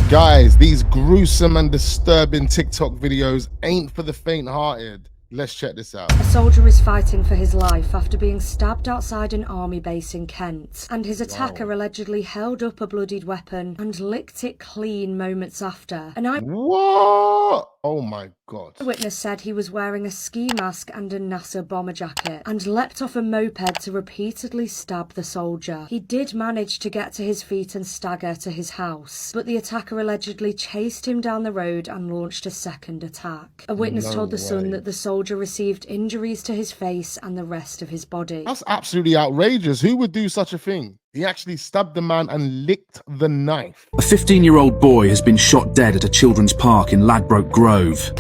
Guys, these gruesome and disturbing TikTok videos ain't for the faint-hearted. Let's check this out. A soldier is fighting for his life after being stabbed outside an army base in Kent, and his attacker allegedly held up a bloodied weapon and licked it clean moments after. What? Oh my God. The witness said he was wearing a ski mask and a NASA bomber jacket and leapt off a moped to repeatedly stab the soldier. He did manage to get to his feet and stagger to his house, but the attacker allegedly chased him down the road and launched a second attack. A witness told The Sun that the soldier received injuries to his face and the rest of his body. That's absolutely outrageous. Who would do such a thing? He actually stabbed the man and licked the knife. A 15-year-old boy has been shot dead at a children's park in Ladbroke Grove.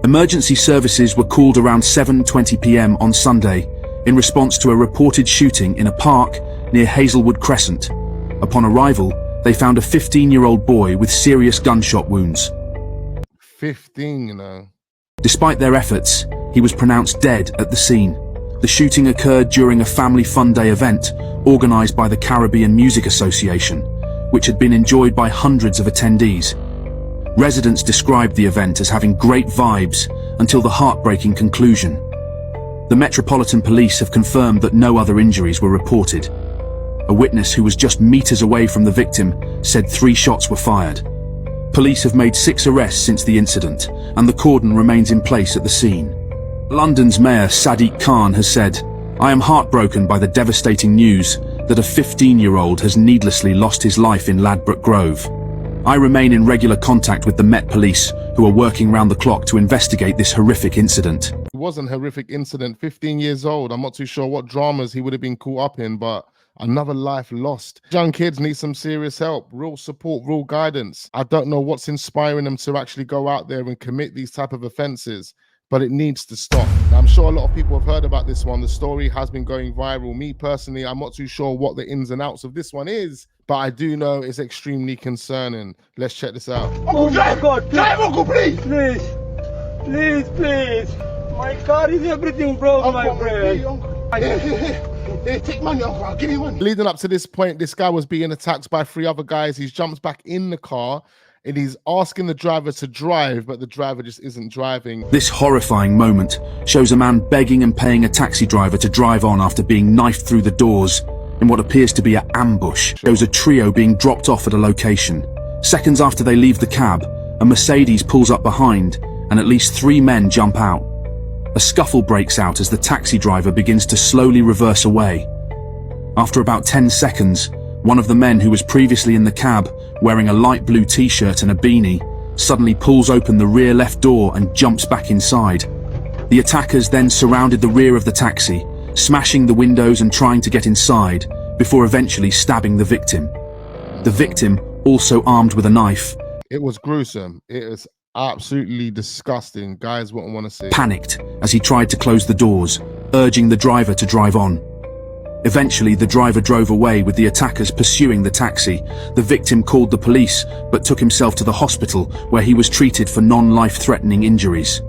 Emergency services were called around 7:20 p.m. on Sunday in response to a reported shooting in a park near Hazelwood Crescent. Upon arrival, they found a 15-year-old boy with serious gunshot wounds. 15, you know. Despite their efforts, he was pronounced dead at the scene. The shooting occurred during a family fun day event organized by the Caribbean Music Association, which had been enjoyed by hundreds of attendees. Residents described the event as having great vibes until the heartbreaking conclusion. The Metropolitan Police have confirmed that no other injuries were reported. A witness who was just meters away from the victim said 3 shots were fired. Police have made 6 arrests since the incident, and the cordon remains in place at the scene. London's Mayor Sadiq Khan has said, "I am heartbroken by the devastating news that a 15-year-old has needlessly lost his life in Ladbroke Grove. I remain in regular contact with the Met Police, who are working round the clock to investigate this horrific incident." It was an horrific incident, 15 years old. I'm not too sure what dramas he would have been caught up in, but another life lost. Young kids need some serious help, real support, real guidance. I don't know what's inspiring them to actually go out there and commit these type of offenses, but it needs to stop. Now, I'm sure a lot of people have heard about this one. The story has been going viral. Me personally, I'm not too sure what the ins and outs of this one is, but I do know it's extremely concerning. Let's check this out. Oh my God, drive, Uncle, please. Please, please, please. My car is everything broke, my friend. Hey, take money, Uncle. I'll give you money. Leading up to this point, this guy was being attacked by 3 other guys. He's jumped back in the car and he's asking the driver to drive, but the driver just isn't driving. This horrifying moment shows a man begging and paying a taxi driver to drive on after being knifed through the doors in what appears to be an ambush. Shows a trio being dropped off at a location. Seconds after they leave the cab, a Mercedes pulls up behind and at least 3 men jump out. A scuffle breaks out as the taxi driver begins to slowly reverse away. After about 10 seconds, one of the men who was previously in the cab, wearing a light blue t-shirt and a beanie, suddenly pulls open the rear left door and jumps back inside. The attackers then surrounded the rear of the taxi, smashing the windows and trying to get inside, before eventually stabbing the victim. The victim, also armed with a knife, It was gruesome. It is absolutely disgusting. Guys wouldn't want to see. panicked as he tried to close the doors, urging the driver to drive on. Eventually, the driver drove away with the attackers pursuing the taxi. The victim called the police, but took himself to the hospital where he was treated for non-life-threatening injuries.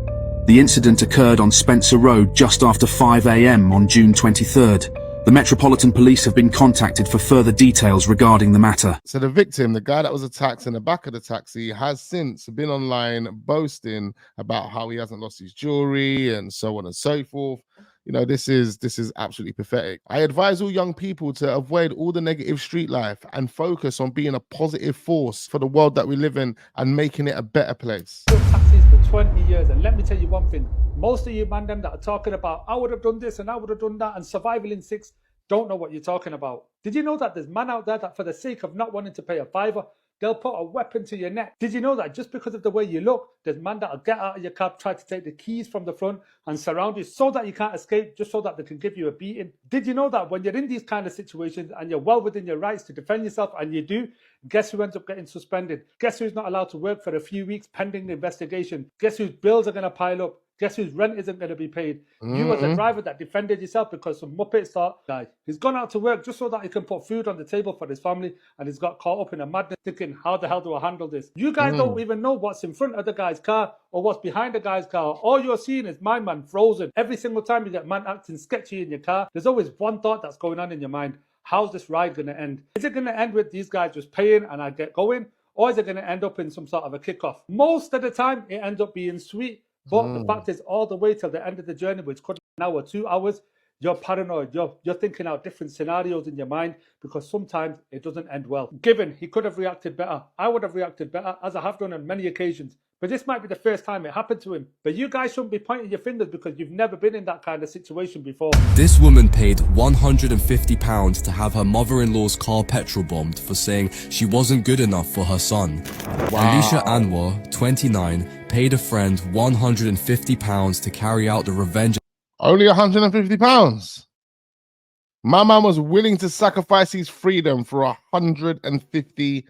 The incident occurred on Spencer Road just after 5 a.m. on June 23rd. The Metropolitan Police have been contacted for further details regarding the matter. So the victim, the guy that was attacked in the back of the taxi, has since been online boasting about how he hasn't lost his jewelry and so on and so forth. You know, this is absolutely pathetic. I advise all young people to avoid all the negative street life and focus on being a positive force for the world that we live in and making it a better place. Taxis for 20 years, and let me tell you one thing, most of you man them that are talking about I would have done this and I would have done that and survival in 6 don't know what you're talking about. Did you know that there's man out there that for the sake of not wanting to pay a fiver, they'll put a weapon to your neck? Did you know that just because of the way you look, there's man that'll get out of your cab, try to take the keys from the front and surround you so that you can't escape, just so that they can give you a beating? Did you know that when you're in these kind of situations and you're well within your rights to defend yourself, and you do, guess who ends up getting suspended? Guess who's not allowed to work for a few weeks pending the investigation? Guess whose bills are going to pile up? Guess whose rent isn't going to be paid? You as a driver that defended yourself because some muppets thought, guy, he's gone out to work just so that he can put food on the table for his family, and he's got caught up in a madness thinking, how the hell do I handle this? You guys don't even know what's in front of the guy's car or what's behind the guy's car. All you're seeing is my man frozen. Every single time you get man acting sketchy in your car, there's always one thought that's going on in your mind. How's this ride going to end? Is it going to end with these guys just paying and I get going? or is it going to end up in some sort of a kickoff? Most of the time, it ends up being sweet. But the fact is, all the way till the end of the journey, which could be an hour, 2 hours, you're paranoid. You're thinking out different scenarios in your mind because sometimes it doesn't end well. Given he could have reacted better, I would have reacted better, as I have done on many occasions. But this might be the first time it happened to him. But you guys shouldn't be pointing your fingers because you've never been in that kind of situation before. This woman paid £150 to have her mother-in-law's car petrol bombed for saying she wasn't good enough for her son. Alicia Anwar, 29, paid a friend £150 to carry out the revenge Only £150. My man was willing to sacrifice his freedom for £150.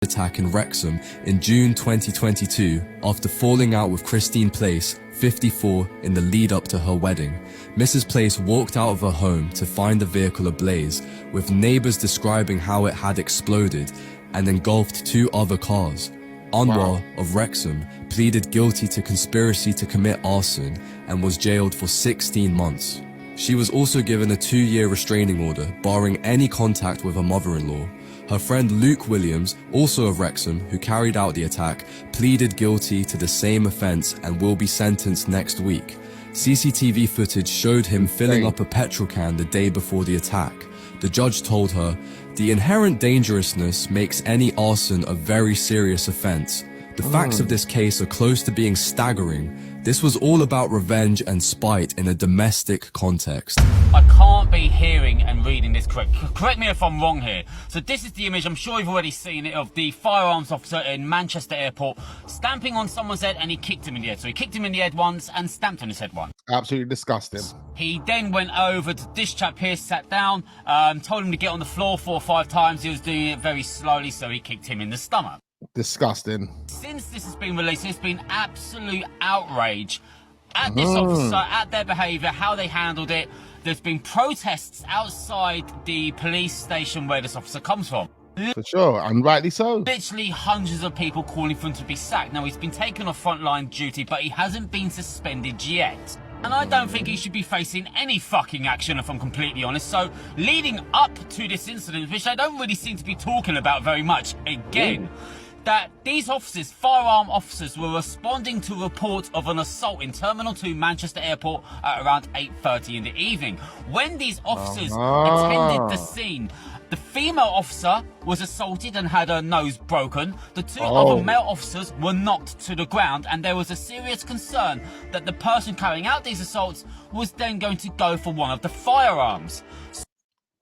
attack in Wrexham in June 2022 after falling out with Christine Place, 54, in the lead up to her wedding. Mrs. Place walked out of her home to find the vehicle ablaze, with neighbors describing how it had exploded and engulfed 2 other cars. Anwar of Wrexham pleaded guilty to conspiracy to commit arson and was jailed for 16 months. She was also given a 2-year restraining order barring any contact with her mother-in-law. Her friend Luke Williams, also of Wrexham, who carried out the attack, pleaded guilty to the same offence and will be sentenced next week. CCTV footage showed him filling up a petrol can the day before the attack. The judge told her, "The inherent dangerousness makes any arson a very serious offence. The facts of this case are close to being staggering. This was all about revenge and spite in a domestic context." I can't be hearing and reading this correct. Correct me if I'm wrong here. So this is the image, I'm sure you've already seen it, of the firearms officer in Manchester Airport stamping on someone's head, and he kicked him in the head. So he kicked him in the head once and stamped on his head once. Absolutely disgusting. He then went over to this chap here, sat down, told him to get on the floor 4 or 5 times. He was doing it very slowly, so he kicked him in the stomach. Disgusting. Since this has been released, there's been absolute outrage at this officer, at their behaviour, how they handled it. There's been protests outside the police station where this officer comes from. For sure, and rightly so. Literally hundreds of people calling for him to be sacked. Now, he's been taken off frontline duty, but he hasn't been suspended yet. And I don't think he should be facing any fucking action, if I'm completely honest. So, leading up to this incident, which I don't really seem to be talking about very much, again, that these officers, firearm officers, were responding to reports of an assault in Terminal 2 Manchester Airport at around 8:30 in the evening. When these officers attended the scene, the female officer was assaulted and had her nose broken. The 2 other male officers were knocked to the ground, and there was a serious concern that the person carrying out these assaults was then going to go for one of the firearms.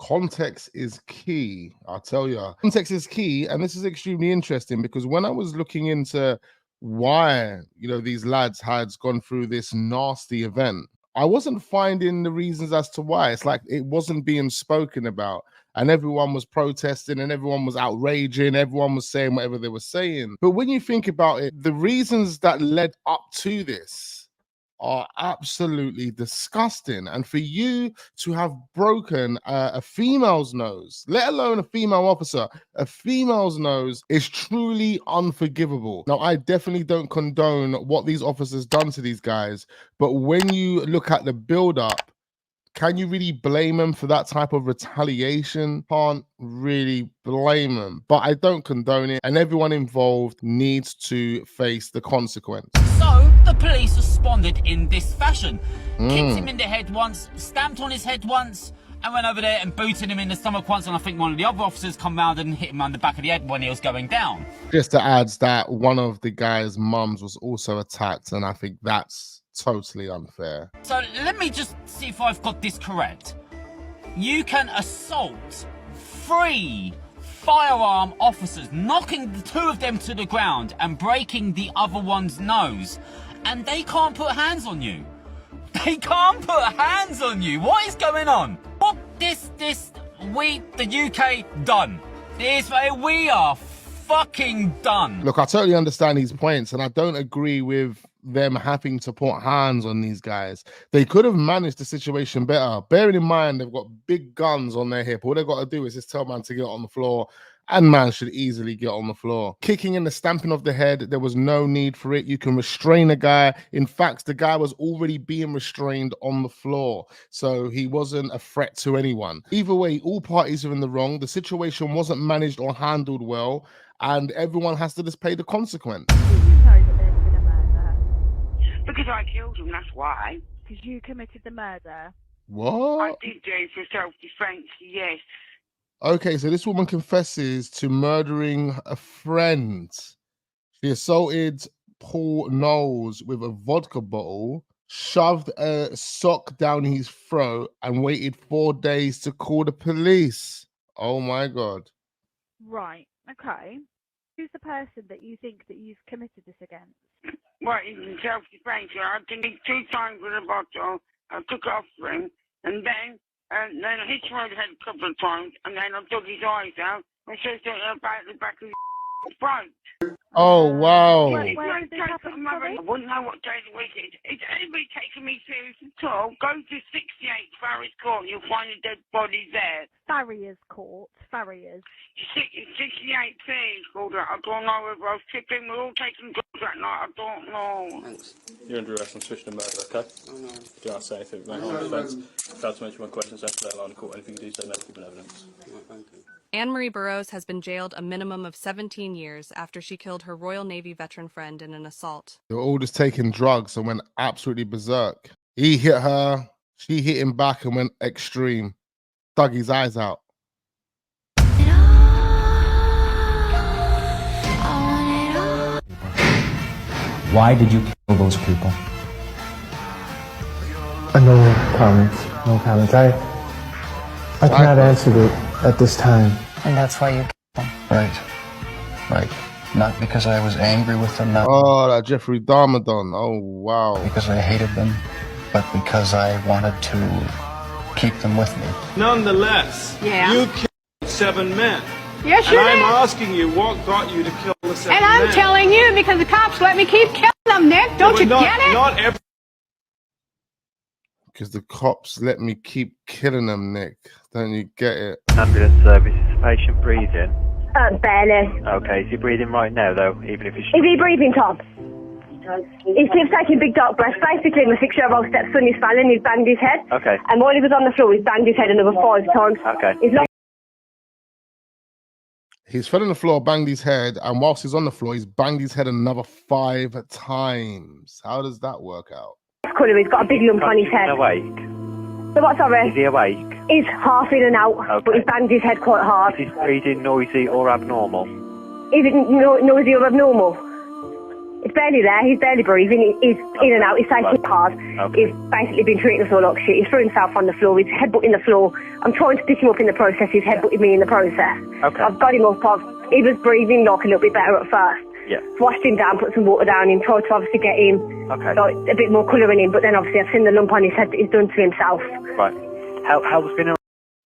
Context is key, I'll tell you. Context is key, and this is extremely interesting because when I was looking into why, these lads had gone through this nasty event, I wasn't finding the reasons as to why. It's like it wasn't being spoken about, and everyone was protesting and everyone was outraging, everyone was saying whatever they were saying. But when you think about it, the reasons that led up to this are absolutely disgusting. And for you to have broken a female's nose, let alone a female officer, a female's nose is truly unforgivable. Now, I definitely don't condone what these officers done to these guys, but when you look at the build-up, can you really blame them for that type of retaliation? Can't really blame them, but I don't condone it, and everyone involved needs to face the consequence. So the police responded in this fashion. Kicked him in the head once, stamped on his head once, and went over there and booted him in the stomach once, and I think one of the other officers come round and hit him on the back of the head when he was going down. Just to add that one of the guy's mums was also attacked, and I think that's totally unfair. So let me just see if I've got this correct. You can assault 3 firearm officers, knocking the 2 of them to the ground and breaking the other one's nose, and they can't put hands on you. They can't put hands on you. What is going on? What the UK done? We are fucking done. Look, I totally understand these points, and I don't agree with them having to put hands on these guys. They could have managed the situation better. Bearing in mind, they've got big guns on their hip. All they've got to do is just tell man to get on the floor, and man should easily get on the floor. Kicking and the stamping of the head, there was no need for it. You can restrain a guy. In fact, the guy was already being restrained on the floor, so he wasn't a threat to anyone. Either way, all parties are in the wrong. The situation wasn't managed or handled well, and everyone has to just pay the consequence. You know that there's been a murder. Because I killed him, that's why. Because you committed the murder. I What? did do it for self-defense, yes. Okay, so this woman confesses to murdering a friend. She assaulted Paul Knowles with a vodka bottle, shoved a sock down his throat, and waited 4 days to call the police. Oh my God. Right, okay. Who's the person that you think that you've committed this against? Well, in self-defense, I did it 2 times with a bottle. I took it off him, and then I hit him over the head a couple of times, and then I dug his eyes out and said something about the back of his front. Oh, wow. Where did this happen, sorry? I wouldn't know what day of the week it is. Is anybody taking me serious at all? Go to 68 Farriers Court, you'll find a dead body there. Farriers Court. Farriers. 68 Farriers Court. I don't know if I was tripping. We're all taking drugs that night. I don't know. Thanks. You're under arrest on suspicion of murder, okay? Oh no. Do you want to say anything? Make no defence. Failed to mention my questions after that line of court. Anything you do say, no, given evidence. Right, thank you. Anne-Marie Burroughs has been jailed a minimum of 17 years after she killed her Royal Navy veteran friend in an assault. They were all just taking drugs and went absolutely berserk. He hit her, she hit him back and went extreme. Dug his eyes out. Why did you kill those people? No comments. No comments. I cannot answer it at this time. And that's why you killed them? Right. Right. Not because I was angry with them, not Oh, that Jeffrey Dahmer done. Oh, wow. because I hated them, but because I wanted to keep them with me. Nonetheless, you killed 7 men. Yes, And I'm asking you, what got you to kill the 7 men? And I'm telling you because the cops let me keep killing them, Nick. Don't you get it? Not every. Because the cops let me keep killing them, Nick. Don't you get it? Ambulance service, is the patient breathing? Barely. Okay, is he breathing right now though, even if he's... Is he breathing, Tom? He keeps taking big dark breaths. Basically, my 6-year-old stepson is falling, he's banged his head. Okay. And while he was on the floor, he's banged his head another 5 times. Okay. He's fell on the floor, banged his head, and whilst he's on the floor, he's banged his head another 5 times. How does that work out? Colour, he's got a big lump on his head. Awake? So what, sorry? Is he awake? He's half in and out, but he's banged his head quite hard. Is his breathing noisy or abnormal? Is it noisy or abnormal? It's barely there, he's barely breathing, he's in and out, he's taking it hard. Okay. He's basically been treating us all like shit. He's threw himself on the floor, he's headbutting the floor. I'm trying to pick him up in the process, he's headbutting me in the process. Okay. I've got him up, he was breathing like a little bit better at first. Yeah. Washed him down, put some water down him, tried to obviously get him like a bit more colour in him, but then obviously I've seen the lump on his head that he's done to himself. Right. How's been...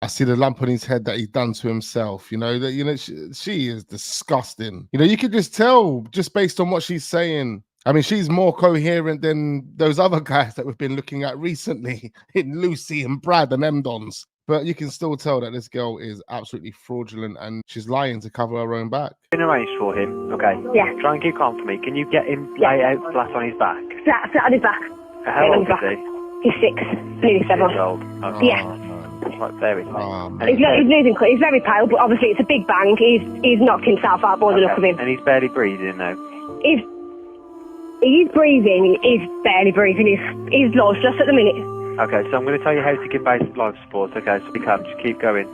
I see the lump on his head that he's done to himself. You know, that she is disgusting. You know, you could just tell just based on what she's saying. I mean, she's more coherent than those other guys that we've been looking at recently in Lucy and Brad and them dons. But you can still tell that this girl is absolutely fraudulent and she's lying to cover her own back. Been arranged for him, okay? Yeah. Try and keep calm for me. Can you get him lay out flat on his back? Flat on his back. How old is he? He's 6, nearly 7. Years old. Okay. Yeah. Right, very He's very pale, but obviously it's a big bang. He's knocked himself out by the look of him. And he's barely breathing now. He's breathing, he's barely breathing, he's lost just at the minute. Okay, so I'm going to tell you how to give basic life support, okay? So you can just keep going.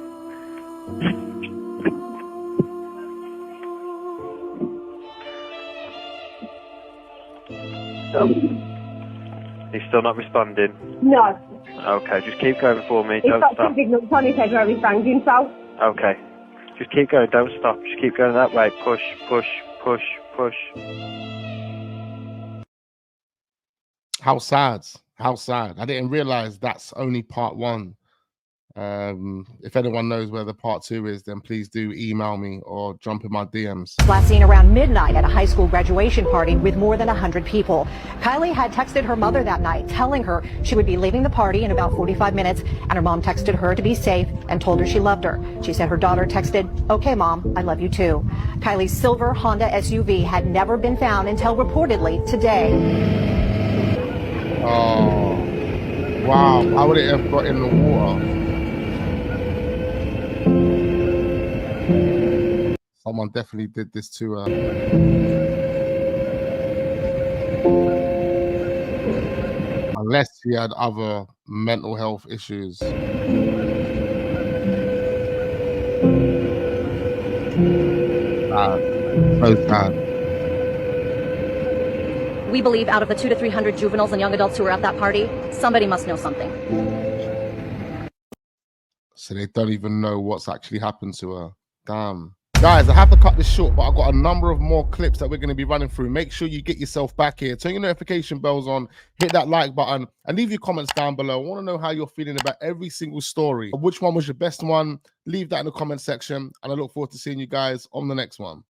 He's still not responding? No. Okay, just keep going for me, He's don't got stop. two big lumps on his head where he's banged himself. Okay, just keep going, don't stop, just keep going that way. Push, push, push, push. How sad. How sad. I didn't realize that's only part 1. If anyone knows where the part 2 is, then please do email me or jump in my DMs. Last seen around midnight at a high school graduation party with more than 100 people. Kylie had texted her mother that night, telling her she would be leaving the party in about 45 minutes, and her mom texted her to be safe and told her she loved her. She said her daughter texted, "Okay, Mom, I love you too." Kylie's silver Honda SUV had never been found until reportedly today. Oh, wow. How would it have got in the water? Someone definitely did this to her. Unless he had other mental health issues. So sad. We believe out of the 200 to 300 juveniles and young adults who were at that party, somebody must know something. So they don't even know what's actually happened to her. Damn. Guys, I have to cut this short, but I've got a number of more clips that we're going to be running through. Make sure you get yourself back here. Turn your notification bells on, hit that like button, and leave your comments down below. I want to know how you're feeling about every single story. Which one was your best one? Leave that in the comment section, and I look forward to seeing you guys on the next one.